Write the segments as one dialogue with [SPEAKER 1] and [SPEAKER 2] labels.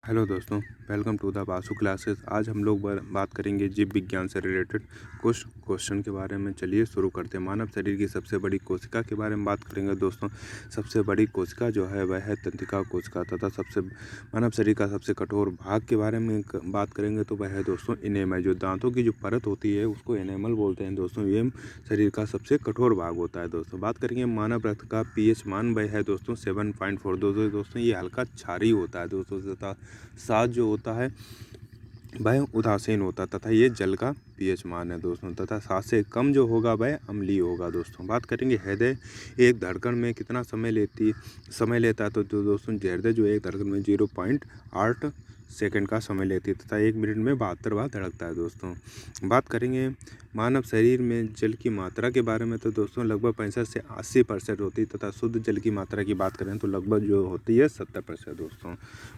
[SPEAKER 1] Hello दोस्तों, welcome to the Basu classes. आज हम लोग बात करेंगे जीव विज्ञान से रिलेटेड कुछ क्वेश्चन के बारे में। चलिए शुरू करते हैं। मानव शरीर की सबसे बड़ी कोशिका के बारे में बात करेंगे दोस्तों। सबसे बड़ी कोशिका जो है वह है तंत्रिका कोशिका, तथा मानव शरीर का सबसे कठोर भाग के बारे में बात करेंगे तो वह है दोस्तों इनेमल। जो दांतों की जो परत होती है उसको इनेमल बोलते हैं दोस्तों। ये शरीर का सबसे कठोर भाग होता है दोस्तों। बात करेंगे मानव रक्त का पीएच मान, वह है दोस्तों 7.4। दोस्तों ये हल्का क्षारीय होता है दोस्तों, तथा सात जो होता है वह उदासीन होता है, तथा ये जल का पीएच मान है दोस्तों। तथा 7 से कम जो होगा वह अम्लीय होगा दोस्तों। बात करेंगे हृदय एक धड़कन में कितना समय लेता है तो दोस्तों हृदय जो एक धड़कन में 0.8 सेकंड का समय लेती है, तथा 1 मिनट में 72 बार धड़कता है दोस्तों। बात करेंगे मानव शरीर में जल की मात्रा के बारे में तो दोस्तों लगभग 65 से 80% होती है, तथा शुद्ध जल की मात्रा की बात करें तो लगभग जो होती है 70% दोस्तों।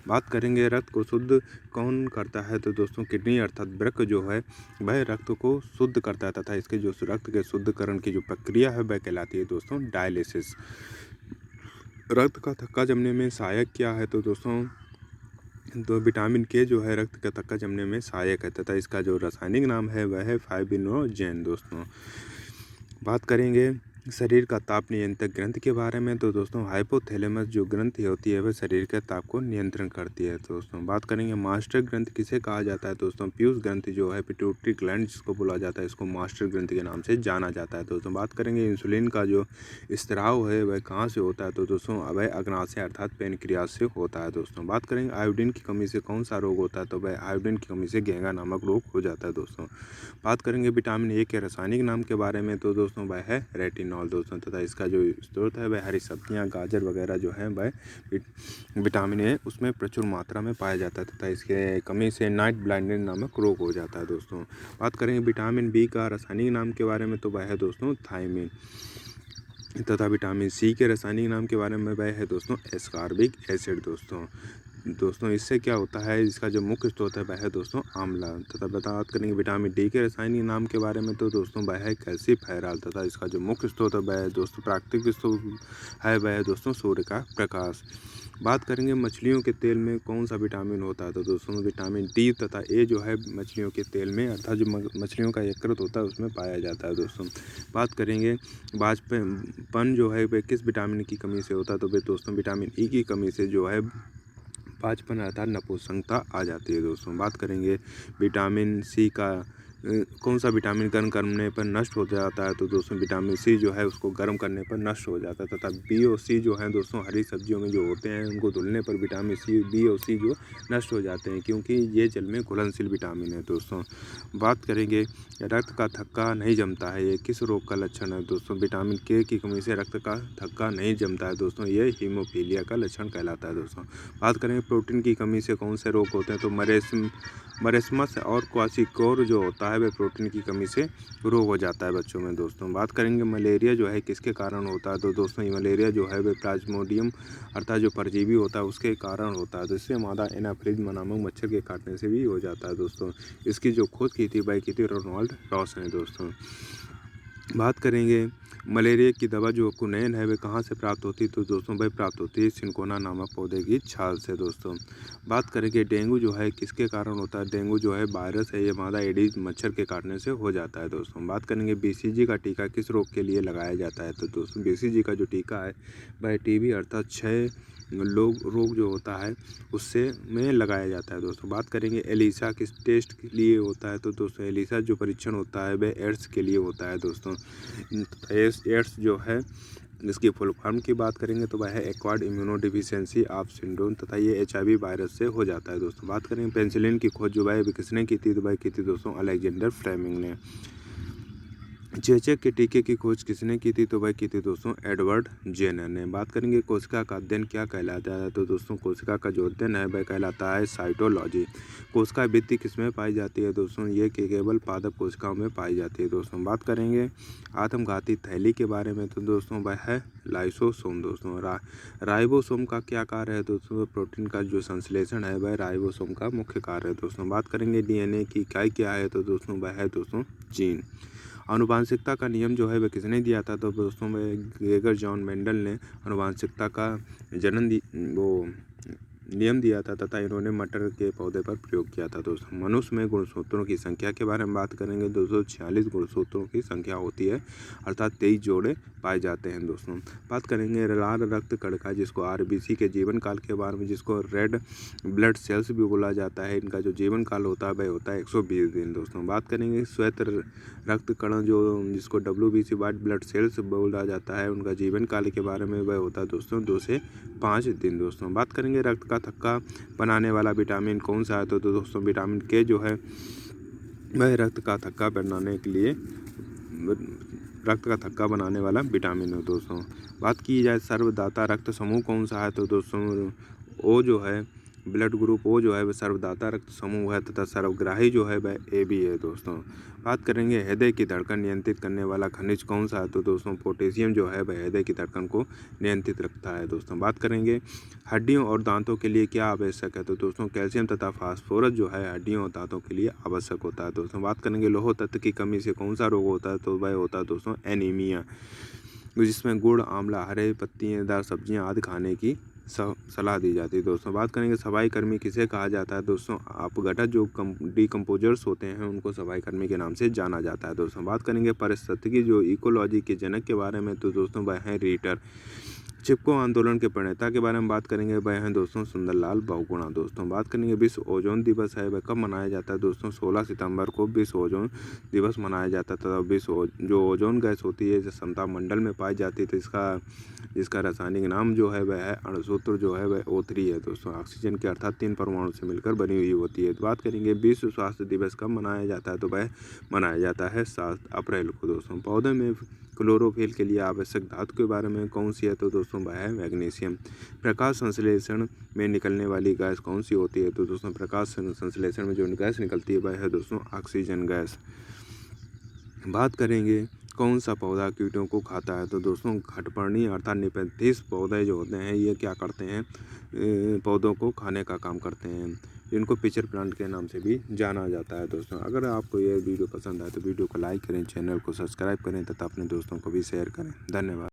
[SPEAKER 1] बात करेंगे रक्त को शुद्ध कौन करता है तो दोस्तों किडनी अर्थात वृक्क जो है वह रक्त को शुद्ध करता है, तथा इसके जो रक्त के शुद्धकरण की जो प्रक्रिया है वह कहलाती है दोस्तों डायलिसिस। रक्त का थक्का जमने में सहायक क्या है तो दोस्तों विटामिन के जो है रक्त का थक्का जमने में सहायक है, तथा इसका जो रासायनिक नाम है वह है फाइब्रिनोजेन दोस्तों। बात करेंगे शरीर का ताप नियंत्रक ग्रंथि के बारे में तो दोस्तों हाइपोथैलेमस जो ग्रंथि होती है वह शरीर के ताप को नियंत्रण करती है दोस्तों। बात करेंगे मास्टर ग्रंथि किसे कहा जाता है दोस्तों। पीयूष ग्रंथि जो है पिट्यूटरी ग्लैंड जिसको बोला जाता है, इसको मास्टर ग्रंथि के नाम से जाना जाता है दोस्तों। बात करेंगे इंसुलिन का जो स्त्राव है वह कहाँ से होता है तो दोस्तों वह अग्नाशय अर्थात पेनक्रियास से होता है दोस्तों। बात करेंगे आयोडीन की कमी से कौन सा रोग होता है तो वह आयोडीन की कमी से घेंगा नामक रोग हो जाता है दोस्तों। बात करेंगे विटामिन ए के रासायनिक नाम के बारे में तो दोस्तों वह है रेटिनॉल दोस्तों, तथा इसका जो स्रोत है वह हरी सब्जियां गाजर वगैरह जो है वह विटामिन ए उसमें प्रचुर मात्रा में पाया जाता है, तथा इसके कमी से नाइट ब्लाइंडनेस नामक रोग हो जाता है दोस्तों। बात करेंगे विटामिन बी का रासायनिक नाम के बारे में तो वह है दोस्तों थायमिन, तथा विटामिन सी के रासायनिक नाम के बारे में वह है दोस्तों एस्कॉर्बिक एसिड दोस्तों इससे क्या होता है, इसका जो मुख्य स्रोत है वह है दोस्तों आंवला। तथा बात करेंगे विटामिन डी के रासायनिक नाम के बारे में तो दोस्तों वह है कैल्सीफेरॉल, तथा इसका जो मुख्य स्रोत है वह है दोस्तों प्राकृतिक स्रोत है वह है दोस्तों सूर्य का प्रकाश। बात करेंगे मछलियों के तेल में कौन सा विटामिन होता है तो दोस्तों विटामिन डी तथा ए जो है मछलियों के तेल में अर्थात जो मछलियों का यकृत होता है उसमें पाया जाता है दोस्तों। बात करेंगे बांझपन जो है वह किस विटामिन की कमी से होता है तो वे दोस्तों विटामिन ई की कमी से जो है बांझपन अर्थात नपुंसकता आ जाती है दोस्तों। बात करेंगे विटामिन सी का कौन सा विटामिन गर्म करने पर नष्ट हो जाता है तो दोस्तों विटामिन सी जो है उसको गर्म करने पर नष्ट हो जाता है, तथा बी और सी जो है दोस्तों हरी सब्जियों में जो होते हैं उनको धुलने पर विटामिन सी बी और सी जो नष्ट हो जाते हैं, क्योंकि ये जल में घुलनशील विटामिन है दोस्तों। बात करेंगे रक्त का थक्का नहीं जमता है, ये किस रोग का लक्षण है दोस्तों। विटामिन के की कमी से रक्त का थक्का नहीं जमता है दोस्तों, ये हीमोफीलिया का लक्षण कहलाता है दोस्तों। बात करेंगे प्रोटीन की कमी से कौन से रोग होते हैं तो मरेस्मस और क्वाशिकोर जो होता है वह प्रोटीन की कमी से रोग हो जाता है बच्चों में दोस्तों। बात करेंगे मलेरिया जो है किसके कारण होता है तो दोस्तों ये मलेरिया जो है वह प्लाज्मोडियम अर्थात जो परजीवी होता है उसके कारण होता है, तो इससे मादा एनाफ्लिज नामक मच्छर के काटने से भी हो जाता है दोस्तों। इसकी जो खोज की थी वह की थी रोनाल्ड रॉस ने दोस्तों। बात करेंगे मलेरिया की दवा जो कुनैन है वह कहाँ से प्राप्त होती है तो दोस्तों वह प्राप्त होती है सिंकोना नामक पौधे की छाल से दोस्तों। बात करेंगे डेंगू जो है किसके कारण होता है। डेंगू जो है वायरस है, ये मादा एडिस मच्छर के काटने से हो जाता है दोस्तों। बात करेंगे बीसीजी का टीका किस रोग के लिए लगाया जाता है तो दोस्तों बीसीजी का जो टीका है वह टीबी अर्थात क्षय रोग जो होता है उससे में लगाया जाता है दोस्तों। बात करेंगे एलिसा किस टेस्ट के लिए होता है तो दोस्तों एलिसा जो परीक्षण होता है वह एड्स के लिए होता है दोस्तों। एड्स जो है इसकी फुल फॉर्म की बात करेंगे तो वह है एक्वायर्ड इम्यूनोडिफिशियेंसी ऑफ सिंड्रोम, तथा ये एचआईवी वायरस से हो जाता है दोस्तों। बात करेंगे पेनिसिलिन की खोज जो वह किसने की थी तो वह की थी दोस्तों अलेक्जेंडर फ्लेमिंग ने। चेचक के टीके की खोज किसने की थी तो वह की थी दोस्तों एडवर्ड जेनर ने। बात करेंगे कोशिका का अध्ययन क्या कहलाता है तो दोस्तों कोशिका का जो अध्ययन है वह कहलाता है साइटोलॉजी। कोशिका भित्ति किसमें पाई जाती है दोस्तों, ये केवल पादप कोशिकाओं में पाई जाती है दोस्तों। बात करेंगे आत्मघाती थैली के बारे में तो दोस्तों वह है लाइसोसोम दोस्तों। राइबोसोम का क्या कार्य है दोस्तों, प्रोटीन का जो संश्लेषण है वह राइबोसोम का मुख्य कार्य है दोस्तों। बात करेंगे डीएनए की इकाई क्या है तो दोस्तों वह है दोस्तों जीन। आनुवांशिकता का नियम जो है वह किसने दिया था तो दोस्तों वह ग्रेगर जॉन मेंडल ने आनुवांशिकता का नियम दिया था तथा इन्होंने मटर के पौधे पर प्रयोग किया था दोस्तों। मनुष्य में गुणसूत्रों की संख्या के बारे में बात करेंगे। 246 गुणसूत्रों की संख्या होती है, अर्थात 23 जोड़े पाए जाते हैं दोस्तों। बात करेंगे लाल रक्त कणिका जिसको आरबीसी के जीवन काल के बारे में, जिसको रेड ब्लड सेल्स भी बोला जाता है। इनका जो जीवन काल होता है वह होता है 120 दिन दोस्तों। बात करेंगे श्वेत रक्त कण जो जिसको WBC वाइट ब्लड सेल्स बोला जाता है, उनका जीवन काल के बारे में वह होता है दोस्तों 2 से 5 दिन दोस्तों। बात करेंगे रक्त का थक्का बनाने वाला विटामिन कौन सा है, तो दोस्तों विटामिन के जो है वह रक्त का थक्का बनाने के लिए रक्त का थक्का बनाने वाला विटामिन है दोस्तों। बात की जाए सर्वदाता रक्त समूह कौन सा है, तो दोस्तों ओ जो है ब्लड ग्रुप ओ जो है वह सर्वदाता रक्त समूह है तथा सर्वग्राही जो है वह AB है दोस्तों। बात करेंगे हृदय की धड़कन नियंत्रित करने वाला खनिज कौन सा है, तो दोस्तों पोटेशियम जो है वह हृदय की धड़कन को नियंत्रित रखता है दोस्तों। बात करेंगे हड्डियों और दांतों के लिए क्या आवश्यक है, तो दोस्तों कैल्शियम तथा फास्फोरस जो है हड्डियों और दांतों के लिए आवश्यक होता है दोस्तों। बात करेंगे लौह तत्व की कमी से कौन सा रोग होता है, तो वह होता है दोस्तों एनीमिया, जिसमें गुड़, आंवला, हरे पत्तीदार सब्जियां आदि खाने की सलाह दी जाती है दोस्तों। बात करेंगे सफाई कर्मी किसे कहा जाता है, दोस्तों अपघटक जो डिकम्पोजर्स होते हैं उनको सफाई कर्मी के नाम से जाना जाता है दोस्तों। बात करेंगे पारिस्थितिकी जो इकोलॉजी के जनक के बारे में, तो दोस्तों वह हैं रीटर। चिपको आंदोलन के प्रणेता के बारे में बात करेंगे, वह हैं दोस्तों सुंदरलाल बहुगुणा दोस्तों। बात करेंगे विश्व ओजोन दिवस है वह कब मनाया जाता है, दोस्तों 16 सितंबर को विश्व ओजोन दिवस मनाया जाता है तथा विश्व जो ओजोन गैस होती है जो समताप मंडल में पाई जाती है, तो इसका रासायनिक नाम जो है वह है अणुसूत्र जो है वह O3 है दोस्तों। ऑक्सीजन के अर्थात 3 परमाणु से मिलकर बनी हुई होती है। बात करेंगे विश्व स्वास्थ्य दिवस कब मनाया जाता है, तो वह मनाया जाता है 7 अप्रैल को दोस्तों। पौधे में क्लोरोफिल के लिए आवश्यक धातु के बारे में कौन सी है, तो दोस्तों वह है मैग्नीशियम। प्रकाश संश्लेषण में निकलने वाली गैस कौन सी होती है, तो दोस्तों प्रकाश संश्लेषण में जो गैस निकलती है वह है दोस्तों ऑक्सीजन गैस। बात करेंगे कौन सा पौधा कीटों को खाता है, तो दोस्तों खटपर्णी अर्थात निपेंथिस पौधे जो होते हैं ये क्या करते हैं, पौधों को खाने का काम करते हैं, जिनको पिचर प्लांट के नाम से भी जाना जाता है दोस्तों। अगर आपको ये वीडियो पसंद आए तो वीडियो को लाइक करें, चैनल को सब्सक्राइब करें तथा अपने दोस्तों को भी शेयर करें। धन्यवाद।